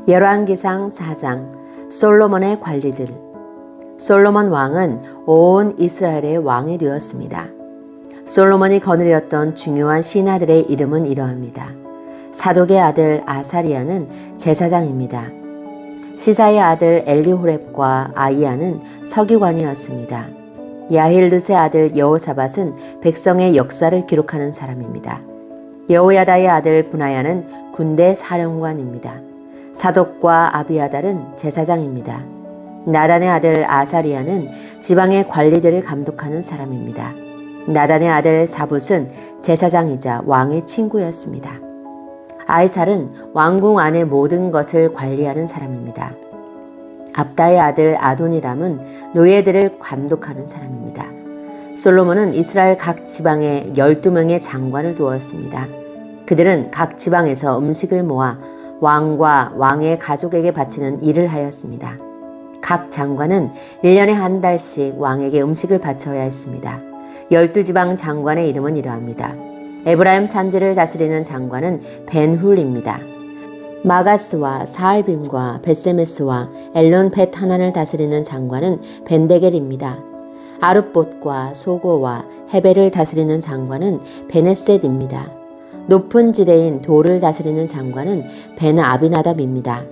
열왕기상 4장 솔로몬의 관리들. 솔로몬 왕은 온 이스라엘의 왕이 되었습니다. 솔로몬이 거느렸던 중요한 신하들의 이름은 이러합니다. 사독의 아들 아사리아는 제사장입니다. 시사의 아들 엘리호렙과 아이야는 서기관이었습니다. 야힐르스의 아들 여호사밧은 백성의 역사를 기록하는 사람입니다. 여호야다의 아들 브나야는 군대 사령관입니다. 사독과 아비아달은 제사장입니다. 나단의 아들 아사리아는 지방의 관리들을 감독하는 사람입니다. 나단의 아들 사붓은 제사장이자 왕의 친구였습니다. 아이살은 왕궁 안의 모든 것을 관리하는 사람입니다. 압다의 아들 아도니람은 노예들을 감독하는 사람입니다. 솔로몬은 이스라엘 각 지방에 12명의 장관을 두었습니다. 그들은 각 지방에서 음식을 모아 왕과 왕의 가족에게 바치는 일을 하였습니다. 각 장관은 1년에 한 달씩 왕에게 음식을 바쳐야 했습니다. 12지방 장관의 이름은 이러합니다. 에브라임 산지를 다스리는 장관은 벤훌입니다. 마가스와 사알빔과 벳세메스와 엘론벳 하난을 다스리는 장관은 벤데겔입니다. 아룻봇과 소고와 헤벨을 다스리는 장관은 베네셋입니다. 높은 지대인 돌을 다스리는 장관은 벤 아비나답입니다.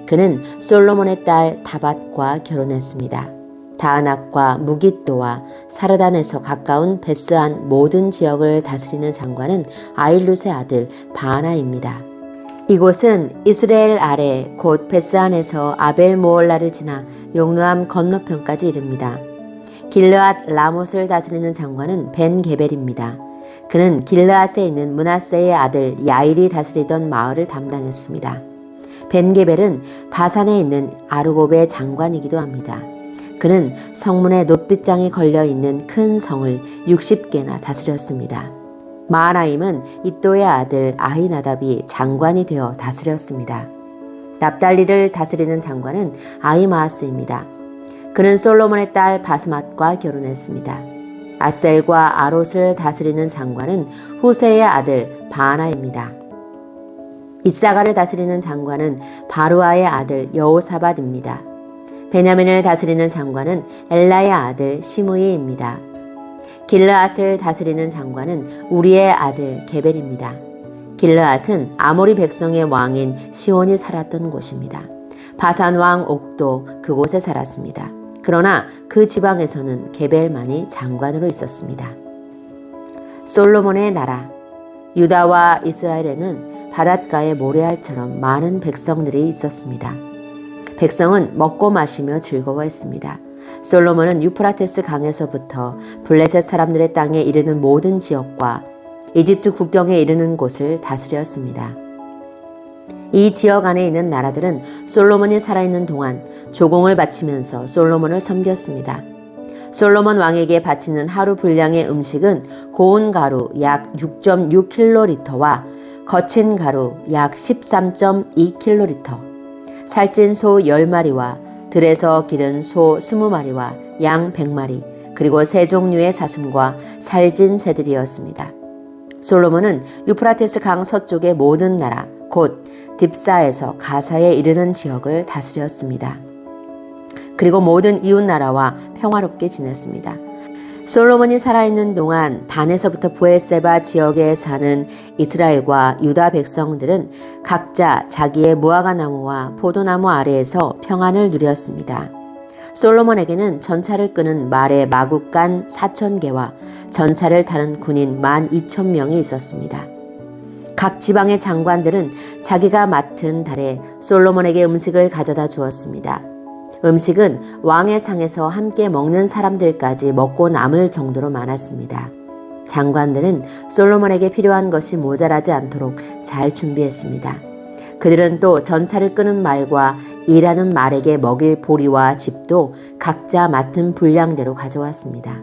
그는 솔로몬의 딸 다밧과 결혼했습니다. 다아낙과 무깃도와 사르단에서 가까운 베스안 모든 지역을 다스리는 장관은 아일룻의 아들 바하나입니다. 이곳은 이스라엘 아래 곧 베스안에서 아벨 모올라를 지나 용르암 건너편까지 이릅니다. 길르앗 라못을 다스리는 장관은 벤 게벨입니다. 그는 길르앗에 있는 므낫세의 아들 야일이 다스리던 마을을 담당했습니다. 벤 게벨은 바산에 있는 아르곱의 장관이기도 합니다. 그는 성문에 놋빗장이 걸려있는 큰 성을 60개나 다스렸습니다. 마하나임은 이또의 아들 아히나답이 장관이 되어 다스렸습니다. 납달리를 다스리는 장관은 아히마아스입니다. 그는 솔로몬의 딸 바스맛과 결혼했습니다. 아셀과 아롯을 다스리는 장관은 후세의 아들 바하나입니다. 이사가를 다스리는 장관은 바루아의 아들 여호사밧입니다. 베냐민을 다스리는 장관은 엘라의 아들 시므이입니다. 길르앗을 다스리는 장관은 우리의 아들 게벨입니다. 길르앗은 아모리 백성의 왕인 시온이 살았던 곳입니다. 바산 왕 옥도 그곳에 살았습니다. 그러나 그 지방에서는 게벨만이 장관으로 있었습니다. 솔로몬의 나라. 유다와 이스라엘에는 바닷가의 모래알처럼 많은 백성들이 있었습니다. 백성은 먹고 마시며 즐거워했습니다. 솔로몬은 유프라테스 강에서부터 블레셋 사람들의 땅에 이르는 모든 지역과 이집트 국경에 이르는 곳을 다스렸습니다. 이 지역 안에 있는 나라들은 솔로몬이 살아있는 동안 조공을 바치면서 솔로몬을 섬겼습니다. 솔로몬 왕에게 바치는 하루 분량의 음식은 고운 가루 약 6.6kg와 거친 가루 약 13.2kg, 살찐 소 10마리와 들에서 기른 소 20마리와 양 100마리, 그리고 세 종류의 사슴과 살찐 새들이었습니다. 솔로몬은 유프라테스 강 서쪽의 모든 나라, 곧 딥사에서 가사에 이르는 지역을 다스렸습니다. 그리고 모든 이웃 나라와 평화롭게 지냈습니다. 솔로몬이 살아있는 동안 단에서부터 브에세바 지역에 사는 이스라엘과 유다 백성들은 각자 자기의 무화과 나무와 포도나무 아래에서 평안을 누렸습니다. 솔로몬에게는 전차를 끄는 말의 마국간 4,000개와 전차를 타는 군인 12,000명이 있었습니다. 각 지방의 장관들은 자기가 맡은 달에 솔로몬에게 음식을 가져다 주었습니다. 음식은 왕의 상에서 함께 먹는 사람들까지 먹고 남을 정도로 많았습니다. 장관들은 솔로몬에게 필요한 것이 모자라지 않도록 잘 준비했습니다. 그들은 또 전차를 끄는 말과 일하는 말에게 먹일 보리와 짚도 각자 맡은 분량대로 가져왔습니다.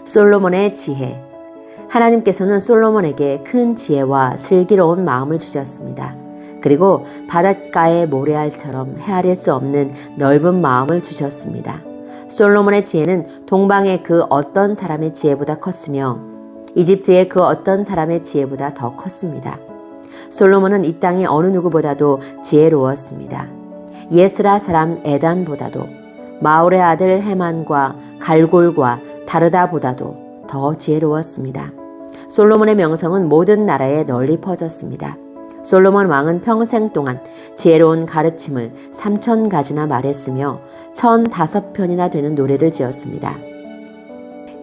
솔로몬의 지혜. 하나님께서는 솔로몬에게 큰 지혜와 슬기로운 마음을 주셨습니다. 그리고 바닷가의 모래알처럼 헤아릴 수 없는 넓은 마음을 주셨습니다. 솔로몬의 지혜는 동방의 그 어떤 사람의 지혜보다 컸으며 이집트의 그 어떤 사람의 지혜보다 더 컸습니다. 솔로몬은 이 땅의 어느 누구보다도 지혜로웠습니다. 예스라 사람 에단보다도, 마올의 아들 헤만과 갈골과 다르다보다도 더 지혜로웠습니다. 솔로몬의 명성은 모든 나라에 널리 퍼졌습니다. 솔로몬 왕은 평생 동안 지혜로운 가르침을 3,000가지나 말했으며 1,005편이나 되는 노래를 지었습니다.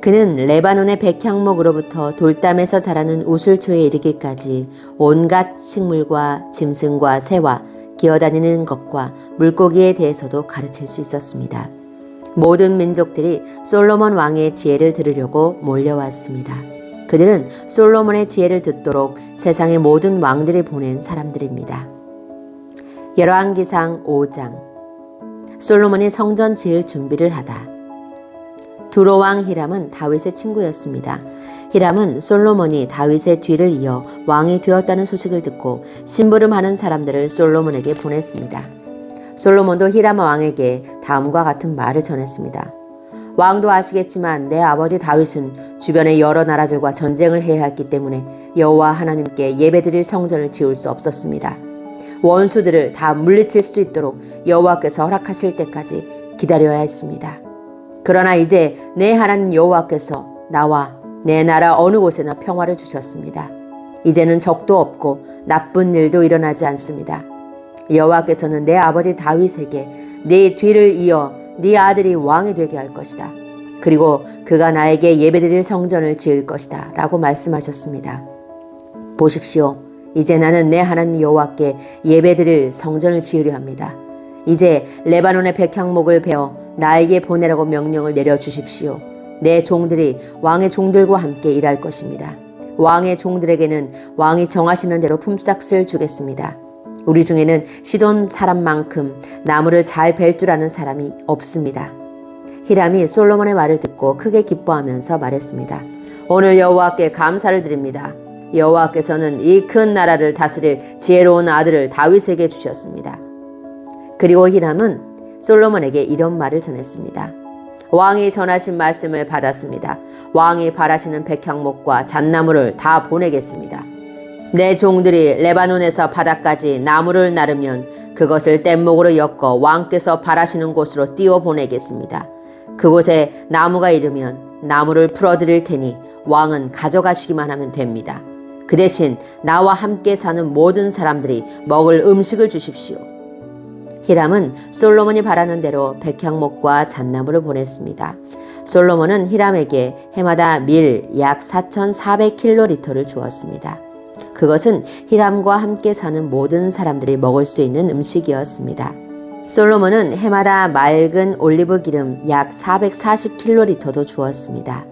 그는 레바논의 백향목으로부터 돌담에서 자라는 우슬초에 이르기까지 온갖 식물과 짐승과 새와 기어다니는 것과 물고기에 대해서도 가르칠 수 있었습니다. 모든 민족들이 솔로몬 왕의 지혜를 들으려고 몰려왔습니다. 그들은 솔로몬의 지혜를 듣도록 세상의 모든 왕들이 보낸 사람들입니다. 열왕기상 5장. 솔로몬이 성전 지을 준비를 하다. 두로왕 히람은 다윗의 친구였습니다. 히람은 솔로몬이 다윗의 뒤를 이어 왕이 되었다는 소식을 듣고 심부름하는 사람들을 솔로몬에게 보냈습니다. 솔로몬도 히람 왕에게 다음과 같은 말을 전했습니다. 왕도 아시겠지만 내 아버지 다윗은 주변의 여러 나라들과 전쟁을 해야 했기 때문에 여호와 하나님께 예배드릴 성전을 지을 수 없었습니다. 원수들을 다 물리칠 수 있도록 여호와께서 허락하실 때까지 기다려야 했습니다. 그러나 이제 내 하나님 여호와께서 나와 내 나라 어느 곳에나 평화를 주셨습니다. 이제는 적도 없고 나쁜 일도 일어나지 않습니다. 여호와께서는 내 아버지 다윗에게 네 뒤를 이어 네 아들이 왕이 되게 할 것이다. 그리고 그가 나에게 예배드릴 성전을 지을 것이다 라고 말씀하셨습니다. 보십시오. 이제 나는 내 하나님 여호와께 예배드릴 성전을 지으려 합니다. 이제 레바논의 백향목을 베어 나에게 보내라고 명령을 내려주십시오. 내 종들이 왕의 종들과 함께 일할 것입니다. 왕의 종들에게는 왕이 정하시는 대로 품삯을 주겠습니다. 우리 중에는 시돈 사람만큼 나무를 잘 벨 줄 아는 사람이 없습니다. 히람이 솔로몬의 말을 듣고 크게 기뻐하면서 말했습니다. 오늘 여호와께 감사를 드립니다. 여호와께서는 이 큰 나라를 다스릴 지혜로운 아들을 다윗에게 주셨습니다. 그리고 히람은 솔로몬에게 이런 말을 전했습니다. 왕이 전하신 말씀을 받았습니다. 왕이 바라시는 백향목과 잣나무를 다 보내겠습니다. 내 종들이 레바논에서 바다까지 나무를 나르면 그것을 뗏목으로 엮어 왕께서 바라시는 곳으로 띄워 보내겠습니다. 그곳에 나무가 이르면 나무를 풀어드릴 테니 왕은 가져가시기만 하면 됩니다. 그 대신 나와 함께 사는 모든 사람들이 먹을 음식을 주십시오. 히람은 솔로몬이 바라는 대로 백향목과 잣나무를 보냈습니다. 솔로몬은 히람에게 해마다 밀 약 4,400킬로리터를 주었습니다. 그것은 히람과 함께 사는 모든 사람들이 먹을 수 있는 음식이었습니다. 솔로몬은 해마다 맑은 올리브 기름 약 440킬로리터도 주었습니다.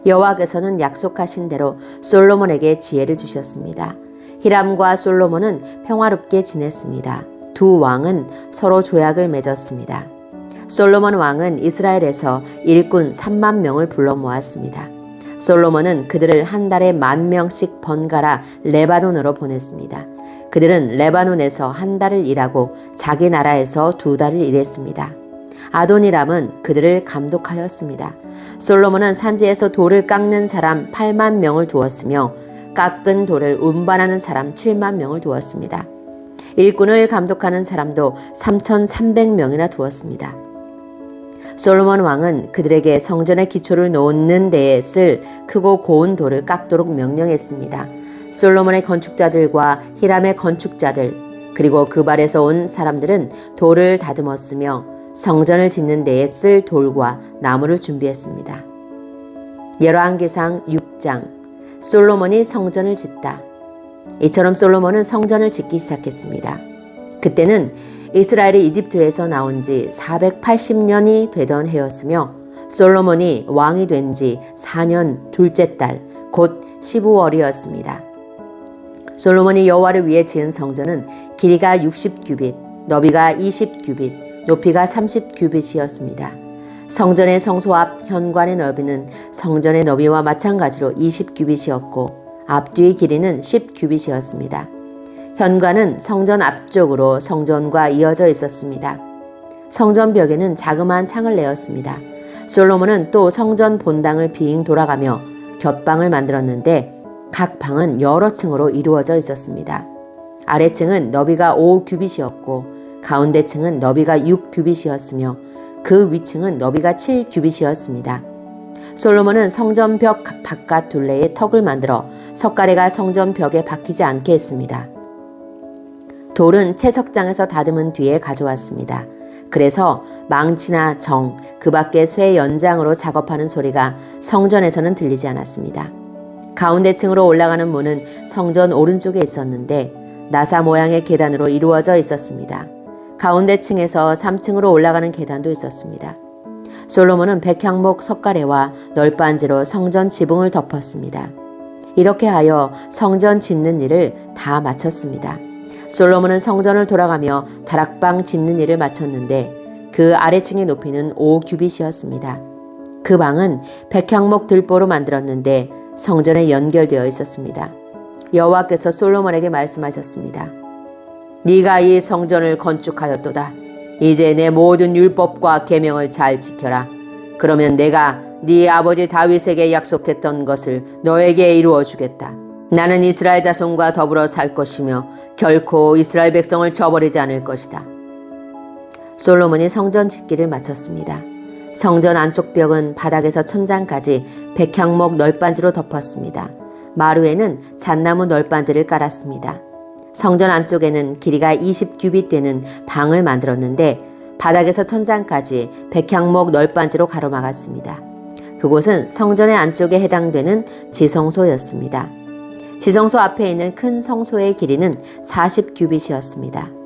여호와께서는 약속하신 대로 솔로몬에게 지혜를 주셨습니다. 히람과 솔로몬은 평화롭게 지냈습니다. 두 왕은 서로 조약을 맺었습니다. 솔로몬 왕은 이스라엘에서 일꾼 3만 명을 불러 모았습니다. 솔로몬은 그들을 한 달에 10,000명씩 번갈아 레바논으로 보냈습니다. 그들은 레바논에서 한 달을 일하고 자기 나라에서 2달을 일했습니다. 아도니람은 그들을 감독하였습니다. 솔로몬은 산지에서 돌을 깎는 사람 8만 명을 두었으며 깎은 돌을 운반하는 사람 7만 명을 두었습니다. 일꾼을 감독하는 사람도 3,300명이나 두었습니다. 솔로몬 왕은 그들에게 성전의 기초를 놓는 데에 쓸 크고 고운 돌을 깎도록 명령했습니다. 솔로몬의 건축자들과 히람의 건축자들 그리고 그 발에서 온 사람들은 돌을 다듬었으며 성전을 짓는 데에 쓸 돌과 나무를 준비했습니다. 열왕기상 6장. 솔로몬이 성전을 짓다. 이처럼 솔로몬은 성전을 짓기 시작했습니다. 그때는 이스라엘이 이집트에서 나온 지 480년이 되던 해였으며 솔로몬이 왕이 된 지 4년 둘째 달 곧 15월이었습니다. 솔로몬이 여호와를 위해 지은 성전은 길이가 60규빗, 너비가 20규빗, 높이가 30규빗이었습니다. 성전의 성소 앞 현관의 너비는 성전의 너비와 마찬가지로 20규빗이었고 앞뒤의 길이는 10규빗이었습니다. 현관은 성전 앞쪽으로 성전과 이어져 있었습니다. 성전 벽에는 자그마한 창을 내었습니다. 솔로몬은 또 성전 본당을 빙 돌아가며 곁방을 만들었는데 각 방은 여러 층으로 이루어져 있었습니다. 아래층은 너비가 5규빗이었고 가운데층은 너비가 6규빗이었으며 그 위층은 너비가 7규빗이었습니다. 솔로몬은 성전 벽 바깥 둘레에 턱을 만들어 석가래가 성전 벽에 박히지 않게 했습니다. 돌은 채석장에서 다듬은 뒤에 가져왔습니다. 그래서 망치나 정, 그 밖에 쇠 연장으로 작업하는 소리가 성전에서는 들리지 않았습니다. 가운데 층으로 올라가는 문은 성전 오른쪽에 있었는데 나사 모양의 계단으로 이루어져 있었습니다. 가운데 층에서 3층으로 올라가는 계단도 있었습니다. 솔로몬은 백향목 석가래와 널빤지로 성전 지붕을 덮었습니다. 이렇게 하여 성전 짓는 일을 다 마쳤습니다. 솔로몬은 성전을 돌아가며 다락방 짓는 일을 마쳤는데 그 아래층의 높이는 5규빗이었습니다. 그 방은 백향목 들보로 만들었는데 성전에 연결되어 있었습니다. 여호와께서 솔로몬에게 말씀하셨습니다. 네가 이 성전을 건축하였도다. 이제 내 모든 율법과 계명을 잘 지켜라. 그러면 내가 네 아버지 다윗에게 약속했던 것을 너에게 이루어 주겠다. 나는 이스라엘 자손과 더불어 살 것이며 결코 이스라엘 백성을 저버리지 않을 것이다. 솔로몬이 성전 짓기를 마쳤습니다. 성전 안쪽 벽은 바닥에서 천장까지 백향목 널빤지로 덮었습니다. 마루에는 잣나무 널빤지를 깔았습니다. 성전 안쪽에는 길이가 20규빗 되는 방을 만들었는데 바닥에서 천장까지 백향목 널빤지로 가로막았습니다. 그곳은 성전의 안쪽에 해당되는 지성소였습니다. 지성소 앞에 있는 큰 성소의 길이는 40규빗이었습니다.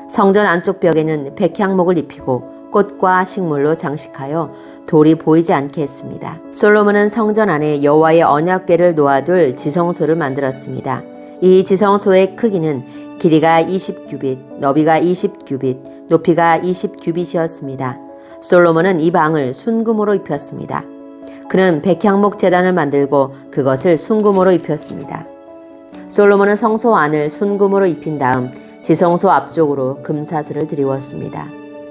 성전 안쪽 벽에는 백향목을 입히고 꽃과 식물로 장식하여 돌이 보이지 않게 했습니다. 솔로몬은 성전 안에 여호와의 언약궤를 놓아둘 지성소를 만들었습니다. 이 지성소의 크기는 길이가 20규빗, 너비가 20규빗, 높이가 20규빗이었습니다. 솔로몬은 이 방을 순금으로 입혔습니다. 그는 백향목 제단을 만들고 그것을 순금으로 입혔습니다. 솔로몬은 성소 안을 순금으로 입힌 다음 지성소 앞쪽으로 금사슬을 들이웠습니다.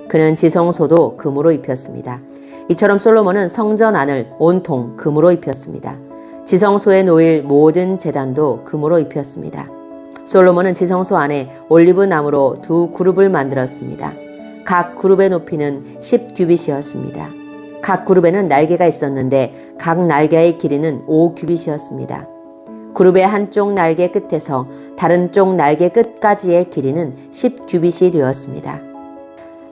그는 지성소도 금으로 입혔습니다. 이처럼 솔로몬은 성전 안을 온통 금으로 입혔습니다. 지성소에 놓일 모든 제단도 금으로 입혔습니다. 솔로몬은 지성소 안에 올리브 나무로 두 그룹을 만들었습니다. 각 그룹의 높이는 10규빗이었습니다. 각 그룹에는 날개가 있었는데 각 날개의 길이는 5규빗이었습니다. 그룹의 한쪽 날개 끝에서 다른 쪽 날개 끝까지의 길이는 10규빗이 되었습니다.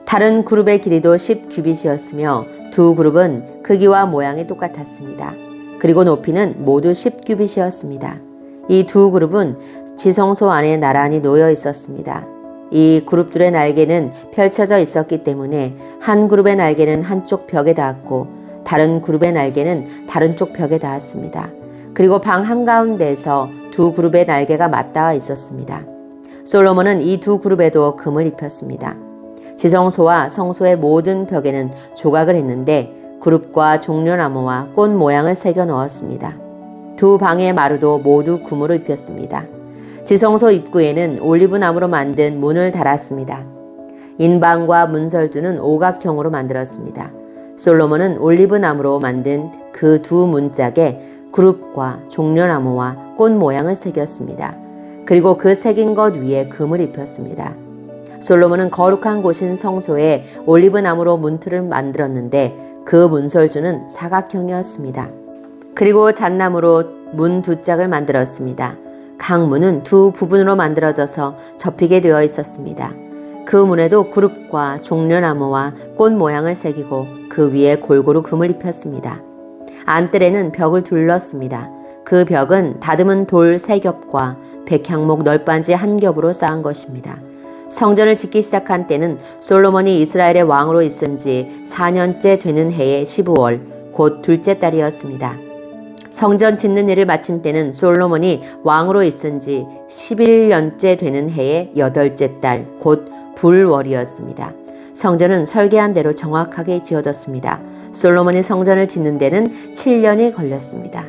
다른 그룹의 길이도 10규빗이었으며 두 그룹은 크기와 모양이 똑같았습니다. 그리고 높이는 모두 10규빗이었습니다. 이 두 그룹은 지성소 안에 나란히 놓여 있었습니다. 이 그룹들의 날개는 펼쳐져 있었기 때문에 한 그룹의 날개는 한쪽 벽에 닿았고 다른 그룹의 날개는 다른 쪽 벽에 닿았습니다. 그리고 방 한가운데에서 두 그룹의 날개가 맞닿아 있었습니다. 솔로몬은 이 두 그룹에도 금을 입혔습니다. 지성소와 성소의 모든 벽에는 조각을 했는데 그룹과 종려나무와 꽃 모양을 새겨 넣었습니다. 두 방의 마루도 모두 금으로 입혔습니다. 지성소 입구에는 올리브나무로 만든 문을 달았습니다. 인방과 문설주는 오각형으로 만들었습니다. 솔로몬은 올리브나무로 만든 그 두 문짝에 그룹과 종려나무와 꽃 모양을 새겼습니다. 그리고 그 새긴 것 위에 금을 입혔습니다. 솔로몬은 거룩한 곳인 성소에 올리브나무로 문틀을 만들었는데 그 문설주는 사각형이었습니다. 그리고 잣나무로 문 두 짝을 만들었습니다. 각 문은 두 부분으로 만들어져서 접히게 되어 있었습니다. 그 문에도 그룹과 종려나무와 꽃 모양을 새기고 그 위에 골고루 금을 입혔습니다. 안뜰에는 벽을 둘렀습니다. 그 벽은 다듬은 돌 3겹과 백향목 널빤지 1겹으로 쌓은 것입니다. 성전을 짓기 시작한 때는 솔로몬이 이스라엘의 왕으로 있은 지 4년째 되는 해의 15월, 곧 둘째 달이었습니다. 성전 짓는 일을 마친 때는 솔로몬이 왕으로 있은 지 11년째 되는 해의 8째 달, 곧 불월이었습니다. 성전은 설계한 대로 정확하게 지어졌습니다. 솔로몬이 성전을 짓는 데는 7년이 걸렸습니다.